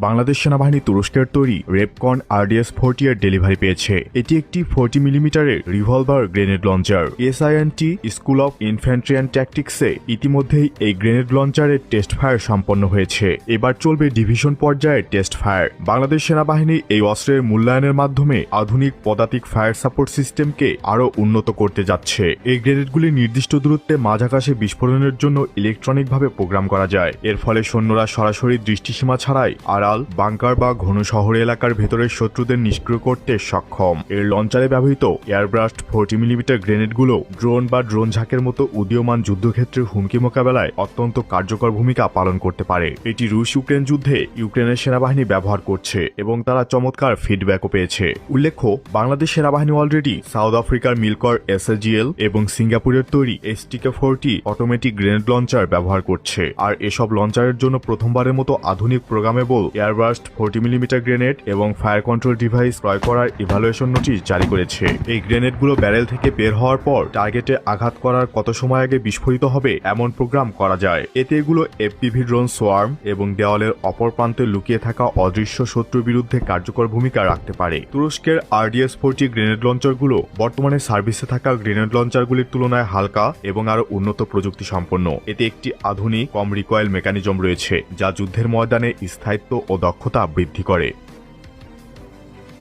বাংলাদেশ সেনাবাহিনী তুরস্কের তৈরি রেপকন RDS-40 এর ডেলিভারি পেয়েছে। এটি একটি 40 মিলিমিটারের revolver grenade launcher. SINT school of infantry and ট্যাকটিক্সে ইতিমধ্যেই এই গ্রেনেড লঞ্চারের টেস্ট ফায়ার সম্পন্ন হয়েছে। এবার চলবে ডিভিশন পর্যায়ের টেস্ট ফায়ার। বাংলাদেশ সেনাবাহিনী এই অস্ত্রের মূল্যায়নের মাধ্যমে আধুনিক পদাতিক ফায়ার সাপোর্ট সিস্টেমকে আরও উন্নত করতে যাচ্ছে। এই গ্রেনেডগুলি নির্দিষ্ট দূরত্বে মাঝ আকাশে বিস্ফোরণের জন্য ইলেকট্রনিকভাবে প্রোগ্রাম করা যায়। এর ফলে সৈন্যরা সরাসরি দৃষ্টিসীমা ছাড়াই আড়াল, বাংকার বা ঘন শহর এলাকার ভেতরের শত্রুদের নিষ্ক্রিয় করতে সক্ষম। এর লঞ্চারে ব্যবহৃত এয়ারব্রাস্ট 40 মিলিমিটার গ্রেনেডগুলো ড্রোন বা ড্রোন ঝাঁকের মতো উদীয়মান যুদ্ধক্ষেত্রের হুমকি মোকাবেলায় অত্যন্ত কার্যকর ভূমিকা পালন করতে পারে। এটি রুশ ইউক্রেন যুদ্ধে ইউক্রেনের সেনাবাহিনী ব্যবহার করছে এবং তারা চমৎকার ফিডব্যাকও পেয়েছে। উল্লেখ্য, বাংলাদেশ সেনাবাহিনী অলরেডি সাউথ আফ্রিকার মিলকর SAGL এবং সিঙ্গাপুরের তৈরি STK-40 অটোমেটিক গ্রেনেড লঞ্চার ব্যবহার করছে। আর এসব লঞ্চারের জন্য প্রথমবারের মতো আধুনিক প্রোগ্রামেবল এয়ারব্রাস্ট 40 মিলিমিটার গ্রেনেড এবং ফায়ার কন্ট্রোল ডিভাইস ক্রয় করার ইভ্যালুয়েশন নোটিশ জারি করেছে। এই গ্রেনেডগুলো ব্যারেল থেকে বের হওয়ার পর টার্গেটে আঘাত করার কত সময় আগে বিস্ফোরিত হবে এমন প্রোগ্রাম করা যায়। এতে এগুলো FPV ড্রোন সোয়ার্ম এবং দেওয়ালের অপর প্রান্তে লুকিয়ে থাকা অদৃশ্য শত্রুর বিরুদ্ধে কার্যকর ভূমিকা রাখতে পারে। তুরস্কের RDS-40 গ্রেনেড লঞ্চারগুলো বর্তমানে সার্ভিসে থাকা গ্রেনেড লঞ্চারগুলির তুলনায় হালকা এবং আরও উন্নত প্রযুক্তি সম্পন্ন। এতে একটি আধুনিক কম রিকয়েল মেকানিজম রয়েছে, যা যুদ্ধের ময়দানে স্থায়িত্ব ও দক্ষতা বৃদ্ধি করে।